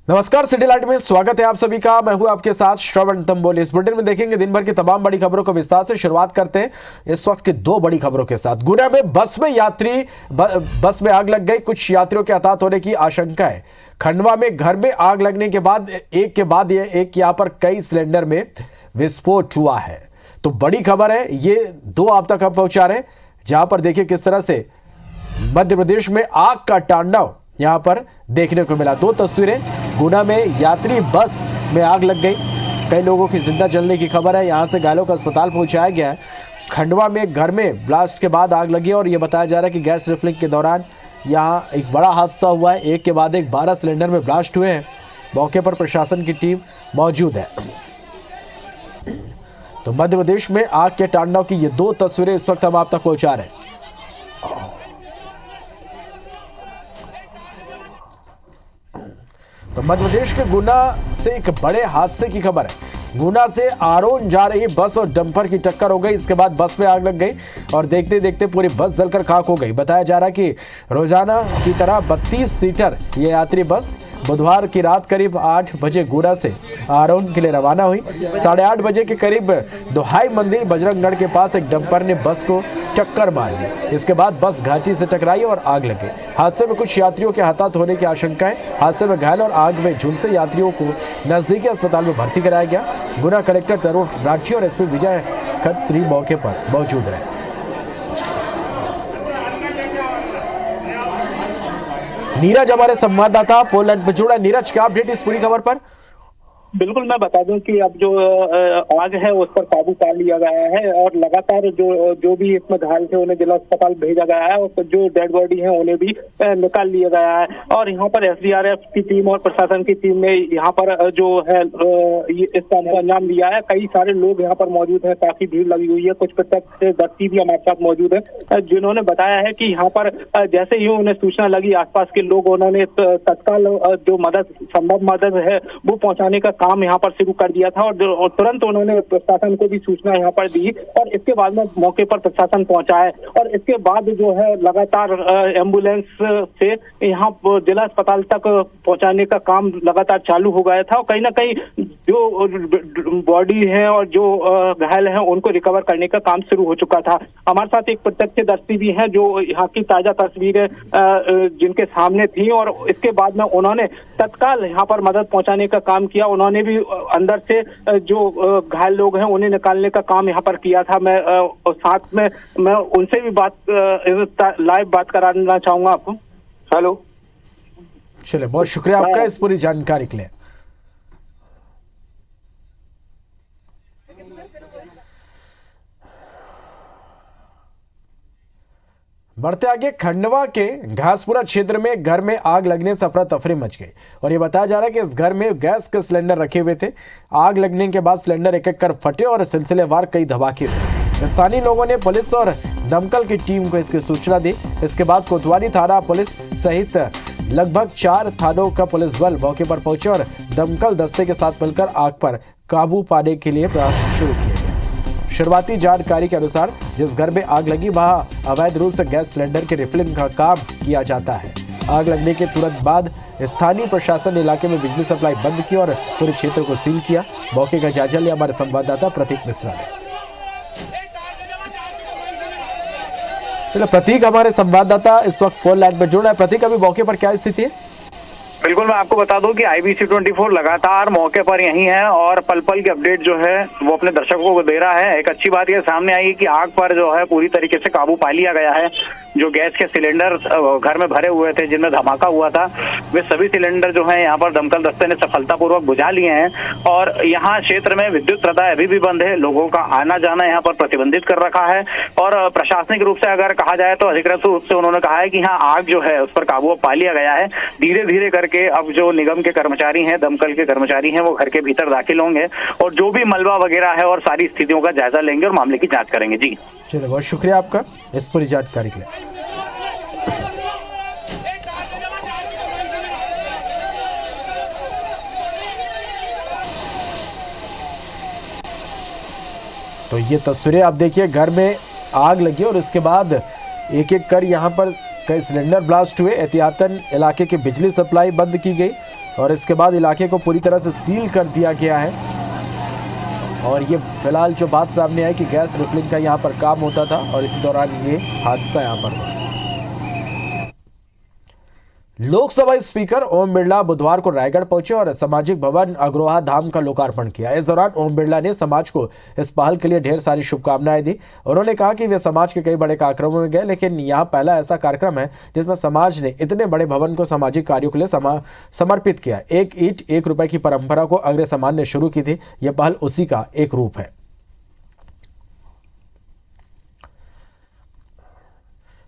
नमस्कार, city light में स्वागत है आप सभी का। मैं हूं आपके साथ श्रवण तंबोली। इस बुलेटिन में देखेंगे दिन भर की तमाम बड़ी खबरों को विस्तार से। शुरुआत करते हैं इस वक्त की दो बड़ी खबरों के साथ। गुना में बस में आग लग गई, कुछ यात्रियों के हताहत होने की आशंका है। खंडवा में घर में आग लगने के बाद एक यहां पर कई सिलेंडर में विस्फोट हुआ है। तो बड़ी खबर है, ये दो आप तक हम पहुंचा रहे हैं, जहां पर देखिए किस तरह से मध्य प्रदेश में आग का तांडव यहां पर देखने को मिला। दो तस्वीरें, गुना में यात्री बस में आग लग गई, कई लोगों की जिंदा जलने की खबर है। यहां से घायलों को अस्पताल पहुंचाया गया है। खंडवा में घर में ब्लास्ट के बाद आग लगी और यह बताया जा रहा है कि गैस रिफिलिंग के दौरान यहां एक बड़ा हादसा हुआ है। एक के बाद एक 12 सिलेंडर में ब्लास्ट हुए हैं। मौके पर प्रशासन की टीम मौजूद है। तो मध्य प्रदेश में आग के तांडव की ये दो तस्वीरें इस वक्त हम आप तक पहुंचा रहे हैं। तो मध्य प्रदेश के गुना से एक बड़े हादसे की खबर है। गुना से आरोन जा रही बस और डंपर की टक्कर हो गई। इसके बाद बस में आग लग गई और देखते देखते पूरी बस जलकर खाक हो गई। बताया जा रहा है कि रोजाना की तरह 32 सीटर ये यात्री बस बुधवार की रात करीब 8 बजे गुना से आरोन के लिए रवाना हुई। 8:30 बजे के करीब दोहाई मंदिर बजरंगगढ़ के पास एक डंपर ने बस को टक्कर मार दी। इसके बाद बस घाटी से टकराई और आग लग गई। हादसे में कुछ यात्रियों के हताहत होने की आशंका है। हादसे में घायल और आग में झुलसे यात्रियों को नजदीकी अस्पताल में भर्ती कराया गया। गुना कलेक्टर तरुण राठी और एसपी विजय खत्री मौके पर मौजूद रहे। नीरज हमारे संवाददाता फोन लाइन पर जुड़ा। नीरज, क्या अपडेट इस पूरी खबर पर? बिल्कुल, मैं बता दूं कि अब जो आग है उस पर काबू पा लिया गया है और लगातार जो भी इसमें घायल थे उन्हें जिला अस्पताल भेजा गया है और जो डेड बॉडी है उन्हें भी निकाल लिया गया है। और यहाँ पर एसडीआरएफ की टीम और प्रशासन की टीम ने यहाँ पर जो है इस काम को अंजाम दिया है। कई सारे लोग यहाँ पर मौजूद है, काफी भीड़ लगी हुई है। कुछ प्रत्यक्षदर्शी भी हमारे साथ मौजूद है जिन्होंने बताया है कि यहाँ पर जैसे ही उन्हें सूचना लगी, आसपास के लोग उन्होंने तत्काल जो संभव मदद है वो पहुँचाने का काम यहाँ पर शुरू कर दिया था और तुरंत उन्होंने प्रशासन को भी सूचना यहाँ पर दी और इसके बाद में मौके पर प्रशासन पहुंचा है। और इसके बाद जो है लगातार एम्बुलेंस से यहाँ जिला अस्पताल तक पहुंचाने का काम लगातार चालू हो गया था और कहीं ना कहीं जो बॉडी है और जो घायल है उनको रिकवर करने का काम शुरू हो चुका था। हमारे साथ एक प्रत्यक्षदर्शी भी है जो यहाँ की ताजा तस्वीरें जिनके सामने थी और इसके बाद में उन्होंने तत्काल यहाँ पर मदद पहुंचाने का काम किया। उन्होंने भी अंदर से जो घायल लोग हैं उन्हें निकालने का काम यहाँ पर किया था। मैं साथ में मैं उनसे भी लाइव बात कराना चाहूंगा आपको। हेलो, चलिए, बहुत शुक्रिया आपका इस पूरी जानकारी के लिए। बढ़ते आगे, खंडवा के घासपुरा क्षेत्र में घर में आग लगने से अफरा तफरी मच गई और ये बताया जा रहा है कि इस घर में गैस के सिलेंडर रखे हुए थे। आग लगने के बाद सिलेंडर एक एक कर फटे और सिलसिलेवार कई धमाके हुए। स्थानीय लोगों ने पुलिस और दमकल की टीम को इसकी सूचना दी। इसके बाद कोतवाली थाना पुलिस सहित लगभग 4 थानों का पुलिस बल मौके पर पहुंचे और दमकल दस्ते के साथ मिलकर आग पर काबू पाने के लिए प्रयास शुरू किए। शुरुआती जानकारी के अनुसार जिस घर में आग लगी वहां अवैध रूप से गैस सिलेंडर के रिफिलिंग का काम किया जाता है। आग लगने के तुरंत बाद स्थानीय प्रशासन ने इलाके में बिजली सप्लाई बंद की और पूरे क्षेत्र को सील किया। मौके का जायजा लिया हमारे संवाददाता प्रतीक मिश्रा ने। चलो, प्रतीक हमारे संवाददाता इस वक्त फोन लाइन पर जुड़ा है। प्रतीक, अभी मौके पर क्या स्थिति है? बिल्कुल, मैं आपको बता दूं कि IBC 24 लगातार मौके पर यही है और पल पल की अपडेट जो है वो अपने दर्शकों को दे रहा है। एक अच्छी बात ये सामने आई कि आग पर जो है पूरी तरीके से काबू पा लिया गया है। जो गैस के सिलेंडर घर में भरे हुए थे जिनमें धमाका हुआ था, वे सभी सिलेंडर जो है यहाँ पर दमकल दस्ते ने सफलतापूर्वक बुझा लिए हैं और यहाँ क्षेत्र में विद्युत प्रदाय अभी भी बंद है। लोगों का आना जाना यहाँ पर प्रतिबंधित कर रखा है और प्रशासनिक रूप से अगर कहा जाए तो अधिकृत रूप से उन्होंने कहा है कि यहाँ आग जो है उस पर काबू पा लिया गया है। धीरे धीरे करके अब जो निगम के कर्मचारी हैं, दमकल के कर्मचारी हैं, वो घर के भीतर दाखिल होंगे और जो भी मलबा वगैरह है और सारी स्थितियों का जायजा लेंगे और मामले की जांच करेंगे। जी चलिए, बहुत शुक्रिया आपका इस पूरी जानकारी के लिए। तो ये तस्वीरें आप देखिए, घर में आग लगी और इसके बाद एक एक कर यहाँ पर कई सिलेंडर ब्लास्ट हुए। एहतियातन इलाके की बिजली सप्लाई बंद की गई और इसके बाद इलाके को पूरी तरह से सील कर दिया गया है। और ये फिलहाल जो बात सामने आई कि गैस रिफिलिंग का यहाँ पर काम होता था और इसी दौरान ये हादसा यहाँ पर हुआ। लोकसभा स्पीकर ओम बिरला बुधवार को रायगढ़ पहुंचे और सामाजिक भवन अग्रोहा धाम का लोकार्पण किया। इस दौरान ओम बिरला ने समाज को इस पहल के लिए ढेर सारी शुभकामनाएं दी। उन्होंने कहा कि वे समाज के कई बड़े कार्यक्रमों में गए, लेकिन यहां पहला ऐसा कार्यक्रम है जिसमें समाज ने इतने बड़े भवन को सामाजिक कार्यों के लिए समर्पित किया। एक ईंट एक रुपए की परंपरा को अग्र समाज ने शुरू की थी। यह पहल उसी का एक रूप है।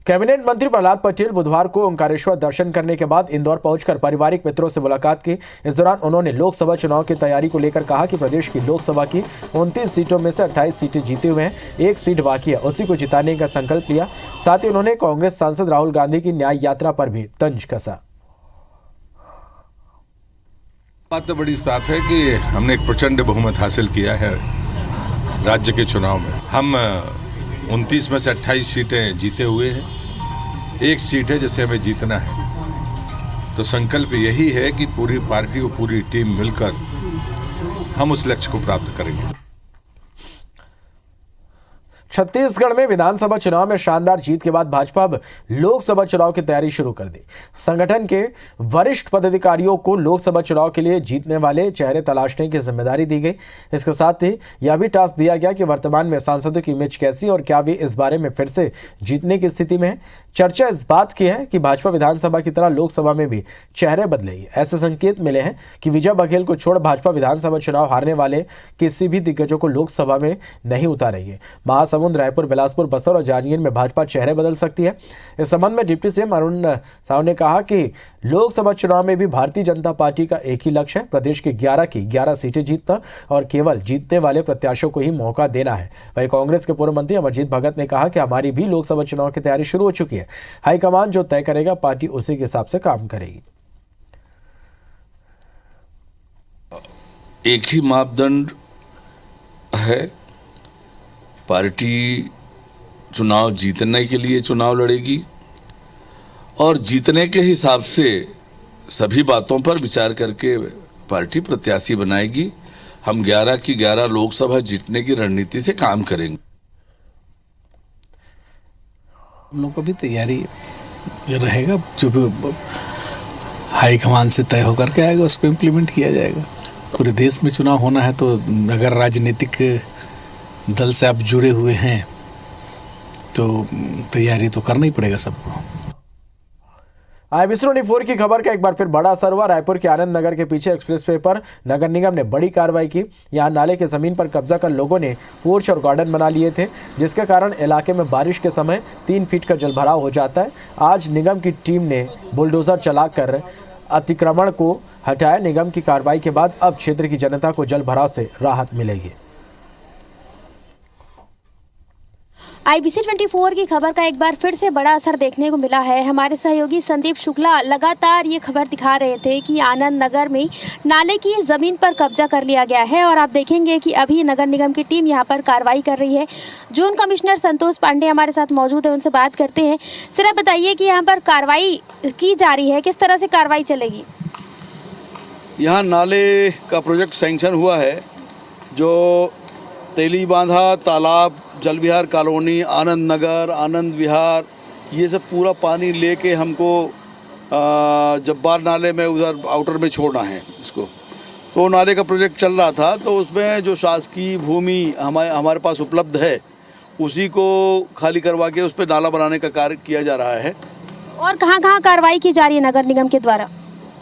कैबिनेट मंत्री प्रहलाद पटेल बुधवार को ओंकारेश्वर दर्शन करने के बाद इंदौर पहुंचकर पारिवारिक मित्रों से मुलाकात की। इस दौरान उन्होंने लोकसभा चुनाव की तैयारी को लेकर कहा कि प्रदेश की लोकसभा की 29 सीटों में से 28 सीटें जीते हुए हैं, एक सीट बाकी है, उसी को जिताने का संकल्प लिया। साथ ही उन्होंने कांग्रेस सांसद राहुल गांधी की न्याय यात्रा पर भी तंज कसा। बात तो बड़ी साफ है कि हमने एक प्रचंड बहुमत हासिल किया है राज्य के चुनाव में। हम 29 में से 28 सीटें जीते हुए हैं, एक सीट है जिसे हमें जीतना है। तो संकल्प यही है कि पूरी पार्टी और पूरी टीम मिलकर हम उस लक्ष्य को प्राप्त करेंगे। छत्तीसगढ़ में विधानसभा चुनाव में शानदार जीत के बाद भाजपा अब लोकसभा चुनाव की तैयारी शुरू कर दी। संगठन के वरिष्ठ पदाधिकारियों को लोकसभा चुनाव के लिए जीतने वाले चेहरे तलाशने की जिम्मेदारी दी गई। इसके साथ ही यह भी टास्क दिया गया कि वर्तमान में सांसदों की इमेज कैसी और क्या वे इस बारे में फिर से जीतने की स्थिति में है। चर्चा इस बात की है कि भाजपा विधानसभा की तरह लोकसभा में भी चेहरे बदलेगी। ऐसे संकेत मिले हैं कि विजय बघेल को छोड़ भाजपा विधानसभा चुनाव हारने वाले किसी भी दिग्गजों को लोकसभा में नहीं उतारेगी। महासमुंद, रायपुर, बिलासपुर, बस्तर और जांजगीर में भाजपा चेहरे बदल सकती है। इस संबंध में डिप्टी सीएम अरुण साव ने कहा कि लोकसभा चुनाव में भी भारतीय जनता पार्टी का एक ही लक्ष्य है, प्रदेश की 11 सीटें जीतना और केवल जीतने वाले प्रत्याशियों को ही मौका देना है। वहीं कांग्रेस के पूर्व मंत्री अमरजीत भगत ने कहा कि हमारी भी लोकसभा चुनाव की तैयारी शुरू हो चुकी है। हाईकमान जो तय करेगा पार्टी उसी के हिसाब से काम करेगी। एक ही मापदंड है, पार्टी चुनाव जीतने के लिए चुनाव लड़ेगी और जीतने के हिसाब से सभी बातों पर विचार करके पार्टी प्रत्याशी बनाएगी। हम 11 की 11 लोकसभा जीतने की रणनीति से काम करेंगे। हम लोग का भी तैयारी रहेगा, जो भी हाईकमान से तय होकर के आएगा उसको इम्प्लीमेंट किया जाएगा। पूरे देश में चुनाव होना है तो अगर राजनीतिक दल से आप जुड़े हुए हैं तो तैयारी तो करना ही पड़ेगा सबको। IBC24 की खबर का एक बार फिर बड़ा असर हुआ। रायपुर के आनंद नगर के पीछे एक्सप्रेसवे पर नगर निगम ने बड़ी कार्रवाई की। यहां नाले के जमीन पर कब्जा कर लोगों ने पोर्च और गार्डन बना लिए थे, जिसके कारण इलाके में बारिश के समय 3 फीट का जलभराव हो जाता है। आज निगम की टीम ने बुलडोजर चलाकर अतिक्रमण को हटाया। निगम की कार्रवाई के बाद अब क्षेत्र की जनता को जलभराव से राहत मिलेगी। IBC24 की खबर का एक बार फिर से बड़ा असर देखने को मिला है। हमारे सहयोगी संदीप शुक्ला लगातार ये खबर दिखा रहे थे कि आनंद नगर में नाले की ज़मीन पर कब्जा कर लिया गया है और आप देखेंगे कि अभी नगर निगम की टीम यहाँ पर कार्रवाई कर रही है। जोन कमिश्नर संतोष पांडे हमारे साथ मौजूद है, उनसे बात करते हैं। सर, आप बताइए कि यहाँ पर कार्रवाई की जा रही है, किस तरह से कार्रवाई चलेगी? यहाँ नाले का प्रोजेक्ट सैंक्शन हुआ है, जो तेली बांधा, तालाब, जल विहार कॉलोनी, आनंद नगर, आनंद विहार, ये सब पूरा पानी लेके हमको जब्बार नाले में उधर आउटर में छोड़ना है इसको। तो नाले का प्रोजेक्ट चल रहा था, तो उसमें जो शासकीय भूमि हमारे पास उपलब्ध है उसी को खाली करवा के उस पर नाला बनाने का कार्य किया जा रहा है। और कहाँ कार्रवाई की जा रही है नगर निगम के द्वारा?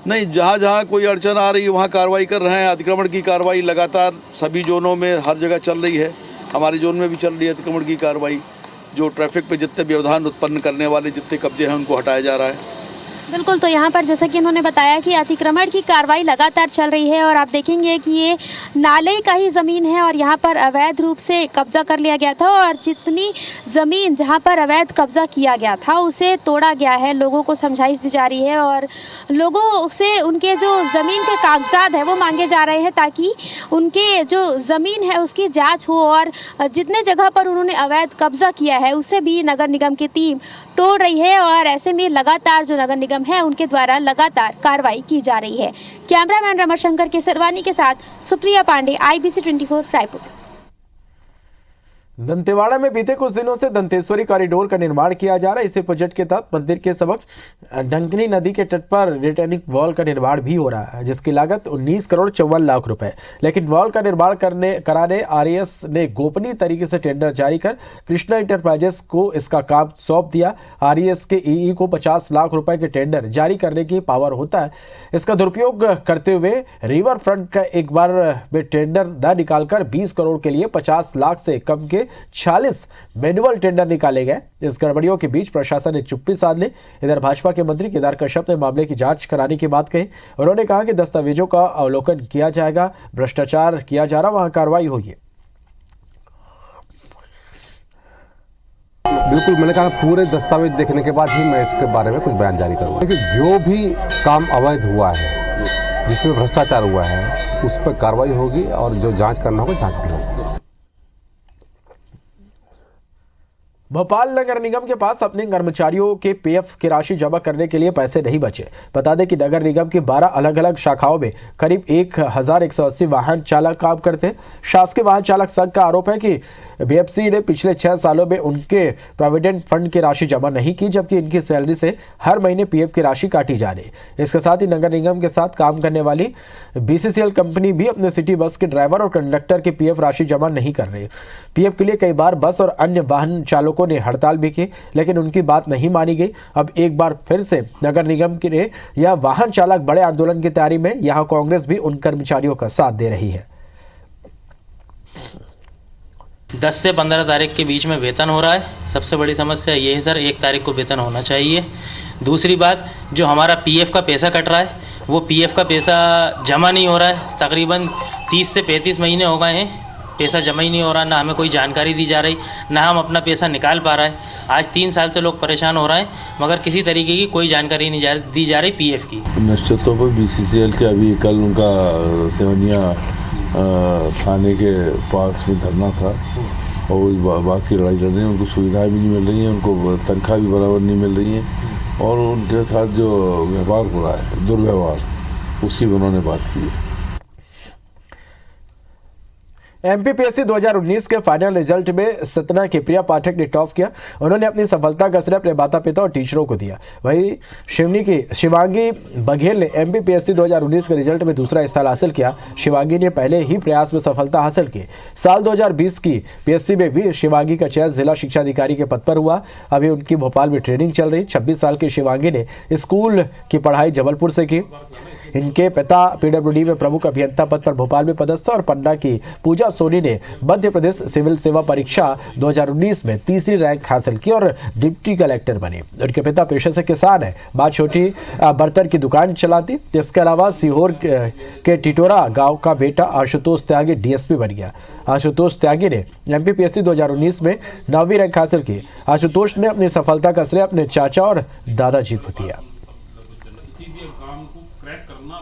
नहीं, जहाँ जहाँ कोई अड़चन आ रही है वहाँ कार्रवाई कर रहे हैं। अतिक्रमण की कार्रवाई लगातार सभी जोनों में हर जगह चल रही है। हमारे जोन में भी चल रही है अतिक्रमण की कार्रवाई। जो ट्रैफिक पे जितने व्यवधान उत्पन्न करने वाले जितने कब्जे हैं उनको हटाया जा रहा है। बिल्कुल, तो यहाँ पर जैसा कि उन्होंने बताया कि अतिक्रमण की कार्रवाई लगातार चल रही है और आप देखेंगे कि ये नाले का ही ज़मीन है और यहाँ पर अवैध रूप से कब्जा कर लिया गया था और जितनी ज़मीन जहाँ पर अवैध कब्जा किया गया था उसे तोड़ा गया है। लोगों को समझाइश दी जा रही है और लोगों से उनके जो ज़मीन के कागजात है वो मांगे जा रहे हैं ताकि उनके जो ज़मीन है उसकी जाँच हो और जितने जगह पर उन्होंने अवैध कब्जा किया है उसे भी नगर निगम की टीम तोड़ रही है। और ऐसे में लगातार जो नगर निगम निगम है उनके द्वारा लगातार कार्रवाई की जा रही है। कैमरामैन रमाशंकर के सरवानी के साथ सुप्रिया पांडे, IBC 24 रायपुर। दंतेवाड़ा में बीते कुछ दिनों से दंतेश्वरी कॉरिडोर का निर्माण किया जा रहा है। इसी प्रोजेक्ट के तहत मंदिर के समक्ष डंकनी नदी के तट पर रिटर्निंग वॉल का निर्माण भी हो रहा है, जिसकी लागत 19 करोड़ 54 लाख रुपए। लेकिन वॉल का निर्माण कराने RES ने गोपनीय तरीके से टेंडर जारी कर कृष्णा इंटरप्राइजेस को इसका काम सौंप दिया। RES के EE को 50 लाख रुपए के टेंडर जारी करने की पावर होता है। इसका दुरुपयोग करते हुए रिवर फ्रंट का एक बार में टेंडर न निकालकर 20 करोड़ के लिए 50 लाख से कम के 40 मैनुअल टेंडर निकाले गए। इस गड़बड़ियों के बीच प्रशासन ने चुप्पी साध ली। इधर भाजपा के मंत्री केदार कश्यप ने मामले की जांच कराने की बात कही। उन्होंने कहा कि दस्तावेजों का अवलोकन किया जाएगा, भ्रष्टाचार किया जा रहा वहां कार्रवाई होगी। बिल्कुल, मैंने कहा पूरे दस्तावेज देखने के बाद ही मैं इसके बारे में कुछ बयान जारी करूंगा। लेकिन जो भी काम अवैध हुआ है, जिसमें भ्रष्टाचार हुआ है, उस पर कार्रवाई होगी और जो जांच करना होगा जांच भी होगी। भोपाल नगर निगम के पास अपने कर्मचारियों के PF की राशि जमा करने के लिए पैसे नहीं बचे। बता दें कि नगर निगम की 12 अलग अलग शाखाओं में करीब 1180 वाहन चालक काम करते। शासकीय वाहन चालक संघ का आरोप है कि BFC ने पिछले 6 सालों में उनके प्रोविडेंट फंड की राशि जमा नहीं की, जबकि इनकी सैलरी से हर महीने PF की राशि काटी जा रही। इसके साथ ही नगर निगम के साथ काम करने वाली BCCL कंपनी भी अपने सिटी बस के ड्राइवर और कंडक्टर की PF राशि जमा नहीं कर रही। PF के लिए कई बार बस और अन्य वाहन चालकों ने हड़ताल भी की, लेकिन उनकी बात नहीं मानी गई। अब एक बार फिर से नगर निगम के या वाहन चालक बड़े आंदोलन की तैयारी में। यहां कांग्रेस भी उन कर्मचारियों का साथ दे रही है। 10 से 15 तारीख के बीच में वेतन हो रहा है। सबसे बड़ी समस्या ये है सर, 1 तारीख को वेतन होना चाहिए। दूसरी बात, जो हमारा PF का पैसा कट रहा है, वो PF का पैसा जमा नहीं हो रहा है। तकरीबन 30 से 35 महीने हो गए हैं, पैसा जमा ही नहीं हो रहा। ना हमें कोई जानकारी दी जा रही, ना हम अपना पैसा निकाल पा रहा है। आज 3 साल से लोग परेशान हो रहे हैं, मगर किसी तरीके की कोई जानकारी नहीं दी जा रही PF की। निश्चित तौर पर BCCL के अभी कल उनका सेवनिया थाने के पास में धरना था और इस बात की लड़ाई लड़ रहे हैं। उनको सुविधाएं भी नहीं मिल रही हैं, उनको तनख्वाह भी बराबर नहीं मिल रही है और उनके साथ जो व्यवहार हो रहा है, दुर्व्यवहार, उसकी उन्होंने बात की है। MPPSC 2019 के फाइनल रिजल्ट में सतना की प्रिया पाठक ने टॉप किया। उन्होंने अपनी सफलता का श्रेय अपने माता पिता और टीचरों को दिया। वहीं शिवनी की शिवांगी बघेल ने MPPSC 2019 के रिजल्ट में दूसरा स्थान हासिल किया। शिवांगी ने पहले ही प्रयास में सफलता हासिल की। साल 2020 की PSC में भी शिवांगी का चयन जिला शिक्षा अधिकारी के पद पर हुआ। अभी उनकी भोपाल में ट्रेनिंग चल रही। 26 साल की शिवांगी ने स्कूल की पढ़ाई जबलपुर से की। इनके पिता PWD में प्रमुख अभियंता पद पर भोपाल में पदस्थ और पन्ना की पूजा सोनी ने मध्य प्रदेश सिविल सेवा परीक्षा 2019 में तीसरी रैंक हासिल की और डिप्टी कलेक्टर बनी। उनके पिता पेशे से किसान है, मां छोटी बर्तन की दुकान चलाती। इसके अलावा सीहोर के टिटोरा गांव का बेटा आशुतोष त्यागी DSP बन गया। आशुतोष त्यागी ने MPPSC 2019 में 9वीं रैंक हासिल की। आशुतोष ने अपनी सफलता का श्रेय अपने चाचा और दादाजी को दिया।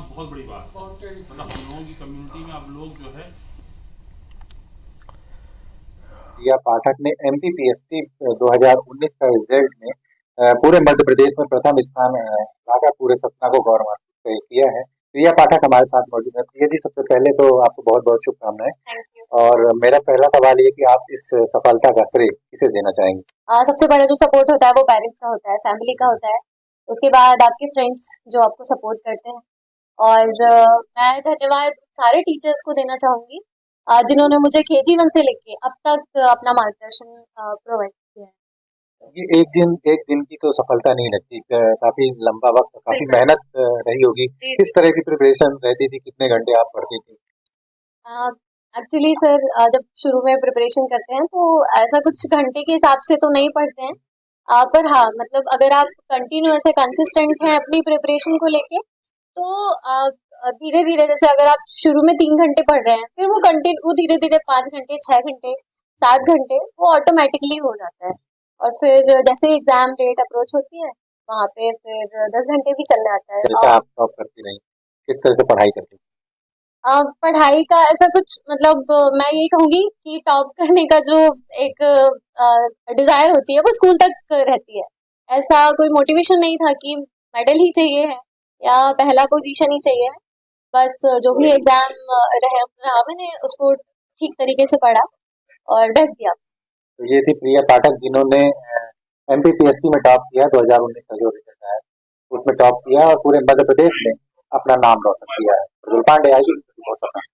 बहुत बड़ी बात, मतलब हम लोगों की कम्युनिटी में अब लोग जो है। प्रिया पाठक ने MPPSC 2019 का रिजल्ट में पूरे मध्य प्रदेश में प्रथम स्थान लाकर पूरे सतना को गौरवान्वित किया है। प्रिया पाठक हमारे साथ मौजूद है। प्रिया जी, सबसे पहले तो आपको बहुत बहुत शुभकामनाएं। और मेरा पहला सवाल ये कि आप इस सफलता का श्रेय किसे देना चाहेंगे? सबसे बड़ा जो सपोर्ट होता है वो पेरेंट्स का होता है, फैमिली का होता है। उसके बाद आपके फ्रेंड्स जो आपको सपोर्ट करते हैं, और मैं धन्यवाद सारे टीचर्स को देना चाहूँगी जिन्होंने मुझे KG1 से लेके अब तक अपना मार्गदर्शन प्रोवाइड किया है। ये एक दिन की तो सफलता नहीं लगती, काफी लंबा वक्त, काफी मेहनत रही होगी। किस तरह की प्रिपरेशन रहती थी, कितने घंटे आप पढ़ती थी? एक्चुअली सर, जब शुरू में प्रिपरेशन करते हैं तो ऐसा कुछ घंटे के हिसाब से तो नहीं पढ़ते हैं, पर हाँ, मतलब अगर आप कंटिन्यू ऐसे कंसिस्टेंट हैं अपनी प्रिपरेशन को लेके, तो धीरे धीरे, जैसे अगर आप शुरू में 3 घंटे पढ़ रहे हैं, फिर वो धीरे धीरे 5 घंटे, 6 घंटे, 7 घंटे वो ऑटोमेटिकली हो जाता है। और फिर जैसे एग्जाम डेट अप्रोच होती है, वहाँ पे फिर 10 घंटे भी चल जाता है। जैसे आप टॉप करती रही, किस तरह से पढ़ाई करती? पढ़ाई का ऐसा कुछ, मतलब मैं यही कहूँगी कि टॉप करने का जो एक डिजायर होती है वो स्कूल तक रहती है। ऐसा कोई मोटिवेशन नहीं था कि मेडल ही चाहिए है या पहला पोजीशन ही चाहिए है। बस जो भी एग्जाम रहा मैंने उसको ठीक तरीके से पढ़ा और बेस्ट दिया। तो ये थी प्रिया पाठक जिन्होंने MPPSC में टॉप किया 2019 का जो रिजल्ट है उसमें टॉप किया और पूरे मध्य प्रदेश में अपना नाम रोशन किया है। प्रज्वल पांडे IBC 24।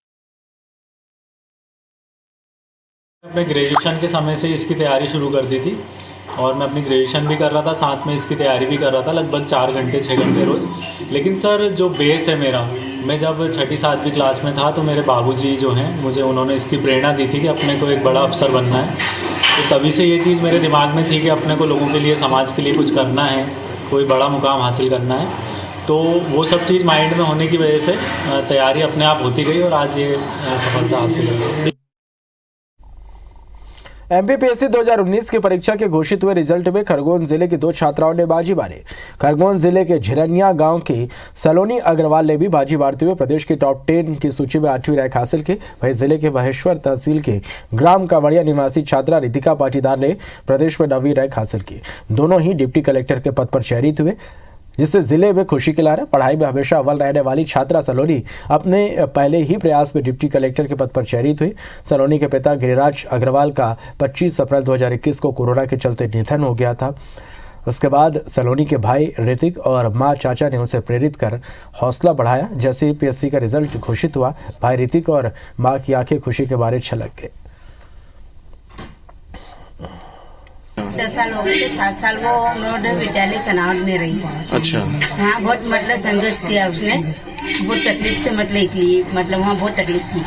मैं ग्रेजुएशन के समय से इसकी तैयारी शुरू कर दी थी और मैं अपनी ग्रेजुएशन भी कर रहा था, साथ में इसकी तैयारी भी कर रहा था लगभग 4 घंटे 6 घंटे रोज़। लेकिन सर जो बेस है मेरा, मैं जब 6ठी 7वीं क्लास में था तो मेरे बाबूजी जो हैं मुझे उन्होंने इसकी प्रेरणा दी थी कि अपने को एक बड़ा अफसर बनना है। तो तभी से ये चीज़ मेरे दिमाग में थी कि अपने को लोगों के लिए, समाज के लिए कुछ करना है, कोई बड़ा मुकाम हासिल करना है। तो वो सब चीज़ माइंड में होने की वजह से तैयारी अपने आप होती गई और आज ये सफलता हासिल हुई। MPPSC 2019 की परीक्षा के घोषित हुए रिजल्ट में खरगोन जिले की 2 छात्राओं ने बाजी मारी। खरगोन जिले के झिरनिया गांव की सलोनी अग्रवाल ने भी बाजी मारते हुए प्रदेश की टॉप 10 की सूची में 8वीं रैंक हासिल की। वहीं जिले के महेश्वर तहसील के ग्राम कावड़िया निवासी छात्रा रितिका पाटीदार ने प्रदेश में 9वीं रैंक हासिल की। दोनों ही डिप्टी कलेक्टर के पद पर चयनित हुए, जिससे जिले में खुशी की लहर है। पढ़ाई में हमेशा अव्वल रहने वाली छात्रा सलोनी अपने पहले ही प्रयास में डिप्टी कलेक्टर के पद पर चयनित हुई। सलोनी के पिता गिरिराज अग्रवाल का 25 अप्रैल 2021 को कोरोना के चलते निधन हो गया था। उसके बाद सलोनी के भाई ऋतिक और मां चाचा ने उसे प्रेरित कर हौसला बढ़ाया। जैसे ही PSC का रिजल्ट घोषित हुआ, भाई ऋतिक और मां की आंखें खुशी के मारे छलक गए। 10 साल हो गए थे, 7 साल वो नवोदय विद्यालय सनावट में रही। अच्छा। हाँ, बहुत मतलब संघर्ष किया उसने, बहुत तकलीफ से मतलब वहाँ बहुत तकलीफ थी।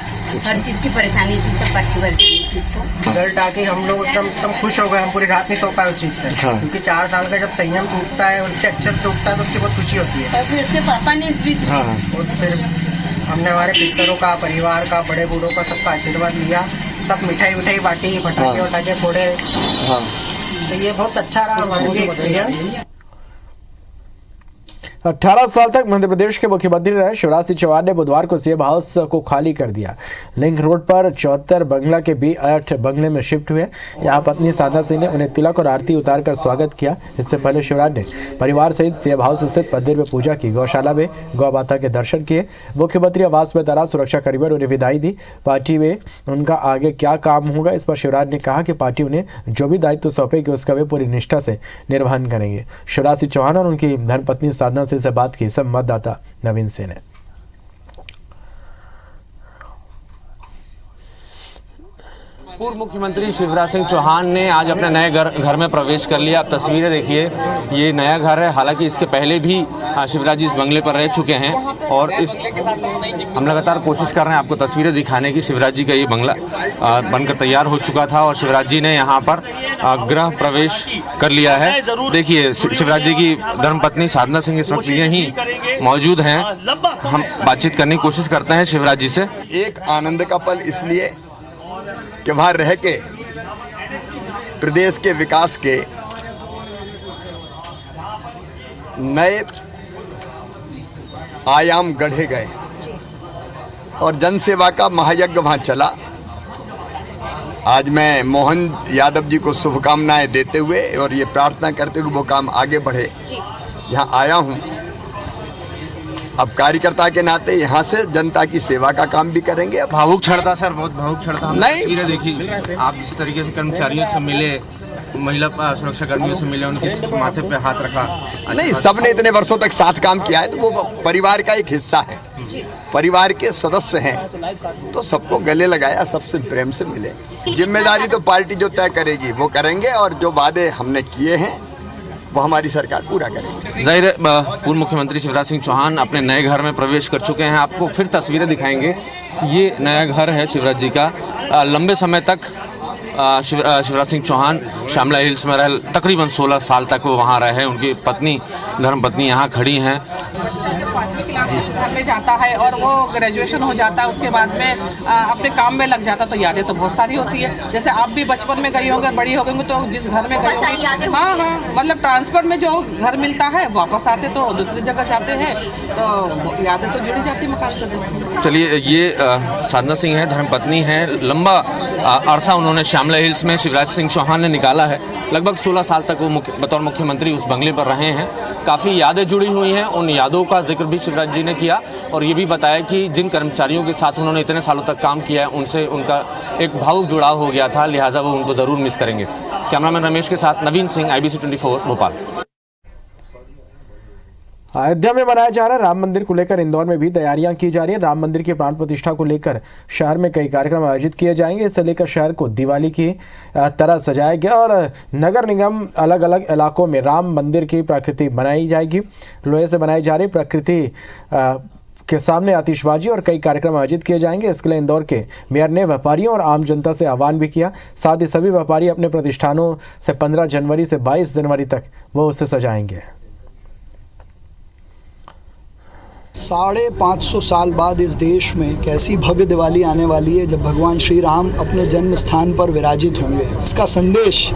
हर चीज की परेशानी थी, सब पार्ट की परेशानी थी उसको। रिजल्ट आके हम लोग एकदम खुश हो गए। हम पूरी रात नहीं सो पाए उस चीज से। हाँ। क्योंकि 4 साल का जब संयम टूटता है, उससे अक्षर टूटता है तो उसकी बहुत खुशी होती है। और फिर उसके पापा ने इस बीच और फिर हमने हमारे पितरों का, परिवार का, बड़े बूढ़ों का सबका आशीर्वाद लिया। सब मिठाई बांटी, पटाखे वटाखे फोड़े। तो ये बहुत अच्छा रहा हमारे लिए एक्सपीरियंस। 18 साल तक मध्य प्रदेश के मुख्यमंत्री रहे शिवराज सिंह चौहान ने बुधवार को सीएम हाउस को खाली कर दिया। लिंक रोड पर 74 बंगला के B8 बंगले में शिफ्ट हुए। यहाँ पत्नी साधना सिंह ने उन्हें तिलक और आरती उतारकर स्वागत किया। इससे पहले शिवराज ने परिवार सहित सीएम हाउस स्थित मंदिर में पूजा की, गौशाला में गौ माता के दर्शन किए। मुख्यमंत्री आवास में तैनात सुरक्षा कर्मियों ने उन्हें विदाई दी। पार्टी में उनका आगे क्या काम होगा, इस पर शिवराज ने कहा कि पार्टी उन्हें जो भी दायित्व सौंपेगी उसका वे पूरी निष्ठा से निर्वहन करेंगे। शिवराज सिंह चौहान और उनकी धर्मपत्नी साधना सिंह से बात की संवाददाता नवीन सिंह ने। पूर्व मुख्यमंत्री शिवराज सिंह चौहान ने आज अपने नए घर में प्रवेश कर लिया। आप तस्वीरें देखिए, ये नया घर है। हालांकि इसके पहले भी शिवराज जी इस बंगले पर रह चुके हैं और हम लगातार कोशिश कर रहे हैं आपको तस्वीरें दिखाने की। शिवराज जी का ये बंगला बनकर तैयार हो चुका था और शिवराज जी ने यहाँ पर गृह प्रवेश कर लिया है। देखिए, शिवराज जी की धर्मपत्नी साधना सिंह इस वक्त यहीं मौजूद हैं। हम बातचीत करने की कोशिश करते हैं शिवराज जी से। एक आनंद का पल इसलिए कि वहाँ रह के प्रदेश के विकास के नए आयाम गढ़े गए और जनसेवा का महायज्ञ वहाँ चला। आज मैं मोहन यादव जी को शुभकामनाएं देते हुए और ये प्रार्थना करते हुए वो काम आगे बढ़े यहाँ आया हूँ। अब कार्यकर्ता के नाते यहाँ से जनता की सेवा का काम भी करेंगे। भावुक क्षण था सर, बहुत भावुक क्षण था। नहीं, देखिए आप जिस तरीके से कर्मचारियों से मिले, महिला सुरक्षा कर्मियों से मिले, उनके माथे पे हाथ रखा। नहीं, सबने इतने वर्षों तक साथ काम किया है तो वो परिवार का एक हिस्सा है, परिवार के सदस्य हैं, तो सबको गले लगाया, सबसे प्रेम से मिले। जिम्मेदारी तो पार्टी जो तय करेगी वो करेंगे और जो वादे हमने किए हैं वो हमारी सरकार पूरा करेगी। जाहिर है पूर्व मुख्यमंत्री शिवराज सिंह चौहान अपने नए घर में प्रवेश कर चुके हैं। आपको फिर तस्वीरें दिखाएंगे। ये नया घर है शिवराज जी का। लंबे समय तक शिवराज सिंह चौहान श्यामला हिल्स में रहे, तकरीबन 16 साल तक वो वहाँ रहे। उनकी पत्नी धर्मपत्नी यहाँ खड़ी हैं। में जाता है और वो ग्रेजुएशन हो जाता है, उसके बाद में अपने काम में लग जाता, तो यादें तो बहुत सारी होती है। जैसे आप भी बचपन में गई होंगे, बड़ी हो गई तो जिस घर में गए होंगे, हाँ, मतलब ट्रांसपोर्ट में जो घर मिलता है वापस आते तो दूसरी जगह जाते हैं, तो यादें तो जुड़ी जाती मकान से। तो चलिए, ये साधना सिंह है, धर्मपत्नी है। लंबा अरसा उन्होंने श्यामला हिल्स में शिवराज सिंह चौहान ने निकाला है। लगभग 16 साल तक वो बतौर मुख्यमंत्री उस बंगले पर रहे हैं। काफ़ी यादें जुड़ी हुई हैं, उन यादों का जिक्र भी शिवराज जी ने किया और ये भी बताया कि जिन कर्मचारियों के साथ उन्होंने इतने सालों तक काम किया है उनसे उनका एक भावुक जुड़ाव हो गया था, लिहाजा वो उनको ज़रूर मिस करेंगे। कैमरामैन रमेश के साथ नवीन सिंह, IBC 24 भोपाल। अयोध्या में बनाया जा रहा राम मंदिर को लेकर इंदौर में भी तैयारियां की जा रही है। राम मंदिर की प्राण प्रतिष्ठा को लेकर शहर में कई कार्यक्रम आयोजित किए जाएंगे। इसे लेकर शहर को दिवाली की तरह सजाया गया और नगर निगम अलग अलग इलाकों में राम मंदिर की प्रकृति बनाई जाएगी। लोहे से बनाई जा रही प्रकृति के सामने आतिशबाजी और कई कार्यक्रम आयोजित किए जाएंगे। इसके लिए इंदौर के मेयर ने व्यापारियों और आम जनता से आह्वान भी किया। साथ ही सभी व्यापारी अपने प्रतिष्ठानों से 15 जनवरी से 22 जनवरी तक वो उसे सजाएंगे। 550 साल बाद इस देश में एक ऐसी भव्य दिवाली आने वाली है जब भगवान श्री राम अपने जन्म स्थान पर विराजित होंगे। इसका संदेश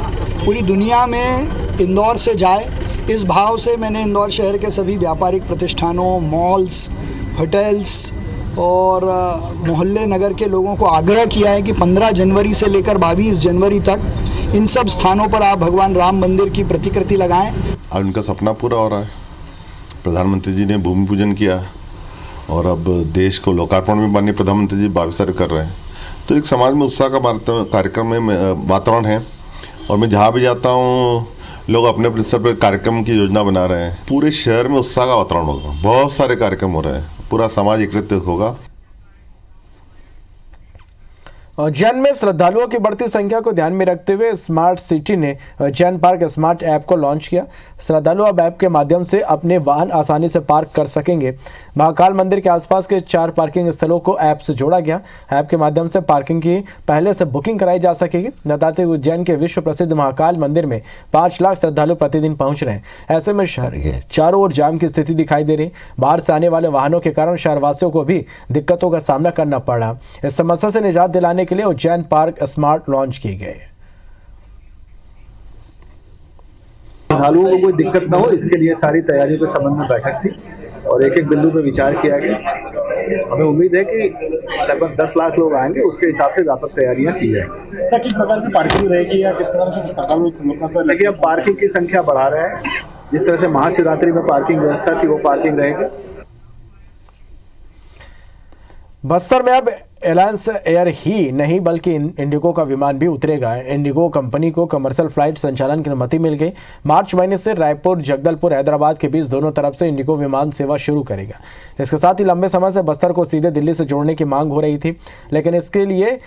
पूरी दुनिया में इंदौर से जाए, इस भाव से मैंने इंदौर शहर के सभी व्यापारिक प्रतिष्ठानों, मॉल्स, होटल्स और मोहल्ले नगर के लोगों को आग्रह किया है कि 15 जनवरी से लेकर 22 जनवरी तक इन सब स्थानों पर आप भगवान राम मंदिर की प्रतिकृति लगाएं। आज उनका सपना पूरा हो रहा है। प्रधानमंत्री जी ने भूमि पूजन किया और अब देश को लोकार्पण में माननीय प्रधानमंत्री जी 22 तारीख कर रहे हैं। तो एक समाज में उत्साह का कार्यक्रम में वातावरण है और मैं जहाँ भी जाता हूँ लोग अपने अपने स्तर पर कार्यक्रम की योजना बना रहे हैं। पूरे शहर में उत्साह का वातावरण होगा, बहुत सारे कार्यक्रम हो रहे हैं, पूरा समाज एकत्रित होगा। उज्जैन में श्रद्धालुओं की बढ़ती संख्या को ध्यान में रखते हुए स्मार्ट सिटी ने उज्जैन पार्क स्मार्ट ऐप को लॉन्च किया। श्रद्धालु अब ऐप के माध्यम से अपने वाहन आसानी से पार्क कर सकेंगे। महाकाल मंदिर के आसपास के 4 पार्किंग स्थलों को ऐप से जोड़ा गया। ऐप के माध्यम से पार्किंग की पहले से बुकिंग कराई जा सकेगी। बताते हुए उज्जैन के विश्व प्रसिद्ध महाकाल मंदिर में 5 लाख श्रद्धालु प्रतिदिन पहुंच रहे हैं। ऐसे में शहर के चारों ओर जाम की स्थिति दिखाई दे रही। बाहर से आने वाले वाहनों के कारण शहरवासियों को भी दिक्कतों का सामना करना पड़ रहा। इस समस्या से निजात दिलाने के लिए उज्जैन पार्क स्मार्ट लॉन्च किए गए। श्रद्धालुओं को कोई दिक्कत ना हो, इसके लिए सारी तैयारियों के संबंध में बैठक थी और एक एक बिंदु पे विचार किया गया। हमें उम्मीद है कि लगभग 10 लाख लोग आएंगे, उसके हिसाब से व्यापक तैयारियां की जाएंगी। किस प्रकार की पार्किंग रहेगी या किस तरह से श्रद्धालु? देखिए, अब पार्किंग की संख्या बढ़ा रहे हैं। जिस तरह से महाशिवरात्रि में पार्किंग व्यवस्था थी वो पार्किंग रहेगी। बस्तर में अब एलायंस एयर ही नहीं बल्कि इंडिगो का विमान भी उतरेगा। इंडिगो कंपनी को कमर्शियल फ्लाइट संचालन की अनुमति मिल गई। मार्च महीने से रायपुर, जगदलपुर, हैदराबाद के बीच दोनों तरफ से इंडिगो विमान सेवा शुरू करेगा। इसके साथ ही लंबे समय से बस्तर को सीधे दिल्ली से जोड़ने की मांग हो रही थी, लेकिन इसके लिए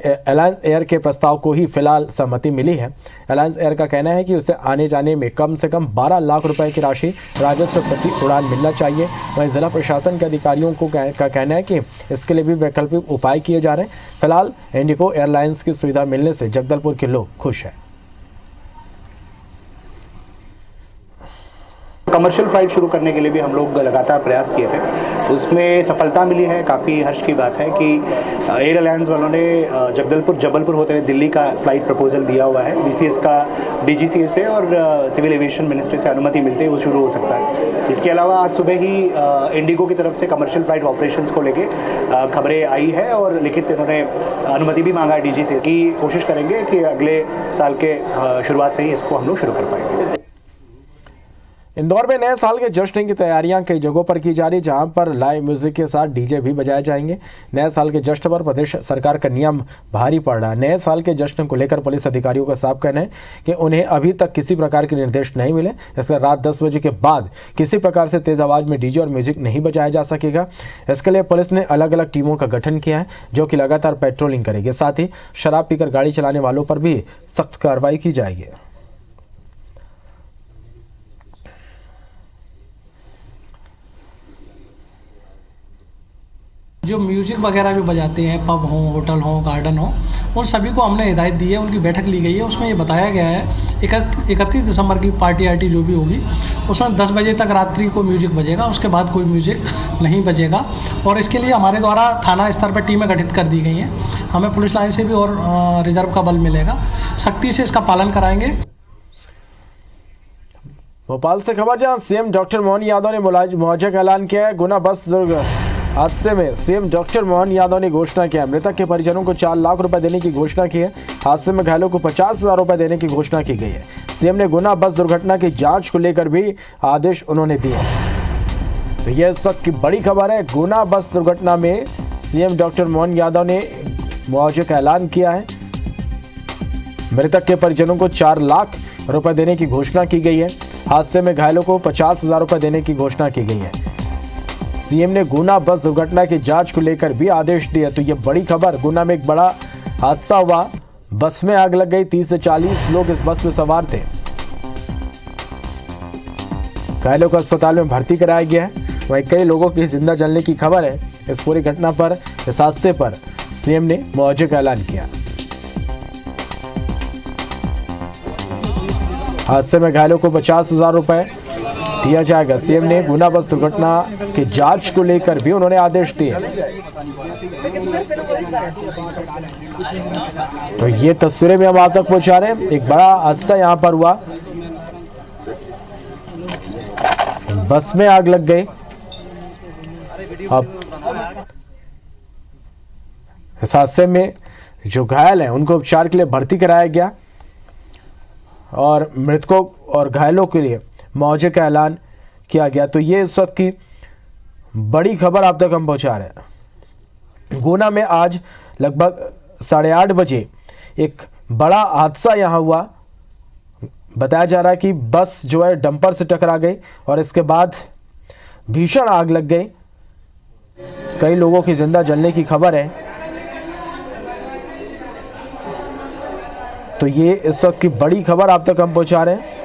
एलायंस एयर के प्रस्ताव को ही फिलहाल सहमति मिली है। एलायंस एयर का कहना है कि उसे आने जाने में कम से कम 12 लाख रुपए की राशि राजस्व प्रति उड़ान मिलना चाहिए। वहीं जिला प्रशासन के अधिकारियों का कहना है कि इसके लिए भी वैकल्पिक उपाय किए जा रहे हैं। फिलहाल इंडिगो एयरलाइंस की सुविधा मिलने से जगदलपुर के लोग खुश हैं। कमर्शियल फ्लाइट शुरू करने के लिए भी हम लोग लगातार प्रयास किए थे, उसमें सफलता मिली है। काफ़ी हर्ष की बात है कि एयर अलायंस वालों ने जबलपुर होते हुए दिल्ली का फ्लाइट प्रपोजल दिया हुआ है। BCS का DGCA से और सिविल एविएशन मिनिस्ट्री से अनुमति मिलते ही वो शुरू हो सकता है। इसके अलावा आज सुबह ही इंडिगो की तरफ से कमर्शियल फ्लाइट ऑपरेशंस को लेके खबरें आई है और लिखित इन्होंने अनुमति भी मांगा है DGCA की। कोशिश करेंगे कि अगले साल के शुरुआत से ही इसको हम लोग शुरू कर पाएंगे। इंदौर में नए साल के जश्न की तैयारियां कई जगहों पर की जा रही, जहां पर लाइव म्यूजिक के साथ डीजे भी बजाए जाएंगे। नए साल के जश्न पर प्रदेश सरकार का नियम भारी पड़ रहा है। नए साल के जश्न को लेकर पुलिस अधिकारियों का साफ कहना है कि उन्हें अभी तक किसी प्रकार के निर्देश नहीं मिले, इसलिए रात 10 बजे के बाद किसी प्रकार से तेज आवाज में डीजे और म्यूजिक नहीं बजाया जा सकेगा। इसके लिए पुलिस ने अलग अलग टीमों का गठन किया है, जो कि लगातार पेट्रोलिंग करेगी। साथ ही शराब पीकर गाड़ी चलाने वालों पर भी सख्त कार्रवाई की जाएगी। जो म्यूजिक वगैरह जो बजाते हैं, पब हो, होटल हो, गार्डन हो, उन सभी को हमने हिदायत दी है, उनकी बैठक ली गई है। उसमें ये बताया गया है 31 दिसंबर की पार्टी आर्टी जो भी होगी उसमें 10 बजे तक रात्रि को म्यूजिक बजेगा, उसके बाद कोई म्यूजिक नहीं बजेगा। और इसके लिए हमारे द्वारा थाना स्तर पर टीमें गठित कर दी गई हैं। हमें पुलिस लाइन से भी और रिजर्व का बल मिलेगा, सख्ती से इसका पालन कराएंगे। भोपाल से खबर, जहां सीएम डॉक्टर मोहन यादव ने मुआवजे का ऐलान किया है। गुना बस हादसे में सीएम डॉक्टर मोहन यादव ने घोषणा किया है। मृतक के परिजनों को 4 लाख रुपए देने की घोषणा की है। हादसे में घायलों को 50,000 रुपए देने की घोषणा की गई है। सीएम ने गुना बस दुर्घटना की जांच को लेकर भी आदेश उन्होंने दिए। तो यह इस वक्त की बड़ी खबर है। गुना बस दुर्घटना में सीएम डॉक्टर मोहन यादव ने मुआवजे का ऐलान किया है। मृतक के परिजनों को 4 लाख रुपए देने की घोषणा की गई है। हादसे में घायलों को 50,000 रुपए देने की घोषणा की गई है। सीएम ने गुना बस दुर्घटना की जांच को लेकर भी आदेश दिए। तो ये बड़ी खबर, गुना में एक बड़ा हादसा हुआ, बस में आग लग गई। 30 से 40 लोग इस बस में सवार थे। घायलों को अस्पताल में भर्ती कराया गया है। वहीं कई लोगों के जिंदा जलने की खबर है। इस पूरी घटना पर, इस हादसे पर सीएम ने मुआवजे का ऐलान किया। हादसे में घायलों को 50,000 रुपए दिया जाएगा। सीएम ने गुना बस दुर्घटना की जांच को लेकर भी उन्होंने आदेश दिए। तो ये तस्वीरें भी हम आप तक पहुंचा रहे हैं। एक बड़ा हादसा यहां पर हुआ, बस में आग लग गई। अब इस हादसे में जो घायल हैं उनको उपचार के लिए भर्ती कराया गया और मृतकों और घायलों के लिए मुआवजे का ऐलान किया गया। तो ये इस वक्त की बड़ी खबर आप तक हम पहुंचा रहे हैं। गुना में आज लगभग 8:30 बजे एक बड़ा हादसा यहां हुआ। बताया जा रहा है कि बस जो है डंपर से टकरा गई और इसके बाद भीषण आग लग गई। कई लोगों की जिंदा जलने की खबर है। तो ये इस वक्त की बड़ी खबर आप तक हम पहुंचा रहे हैं।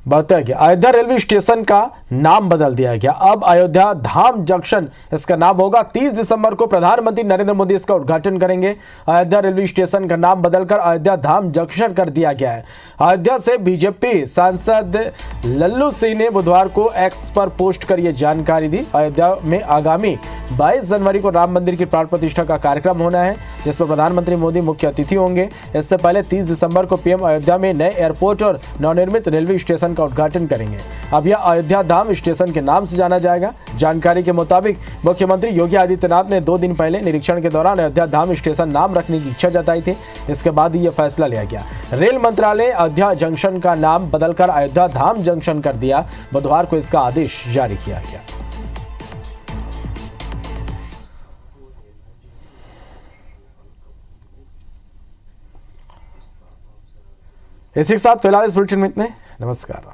बात है कि अयोध्या रेलवे स्टेशन का नाम बदल दिया गया। अब अयोध्या धाम जंक्शन इसका नाम होगा। 30 दिसंबर को प्रधानमंत्री नरेंद्र मोदी इसका उद्घाटन करेंगे। अयोध्या रेलवे स्टेशन का नाम बदलकर अयोध्या धाम जंक्शन कर दिया गया है। अयोध्या से बीजेपी सांसद लल्लू सिंह ने बुधवार को एक्स पर पोस्ट कर यह जानकारी दी। अयोध्या में आगामी 22 जनवरी को राम मंदिर की प्राण प्रतिष्ठा का कार्यक्रम होना है, जिस पर प्रधानमंत्री मोदी मुख्य अतिथि होंगे। इससे पहले 30 दिसंबर को पीएम अयोध्या में नए एयरपोर्ट और नवनिर्मित रेलवे स्टेशन का उद्घाटन करेंगे। अब यह अयोध्या धाम स्टेशन के नाम से जाना जाएगा। जानकारी के मुताबिक मुख्यमंत्री योगी आदित्यनाथ ने 2 दिन पहले निरीक्षण के दौरान अयोध्या धाम स्टेशन नाम रखने की इच्छा जताई थी। इसके बाद यह फैसला लिया गया। रेल मंत्रालय अयोध्या जंक्शन का नाम बदलकर अयोध्या धाम जंक्शन कर दिया। बुधवार को इसका आदेश जारी किया गया। इसी के साथ फिलहाल इस बुलेटिन में इतने। नमस्कार।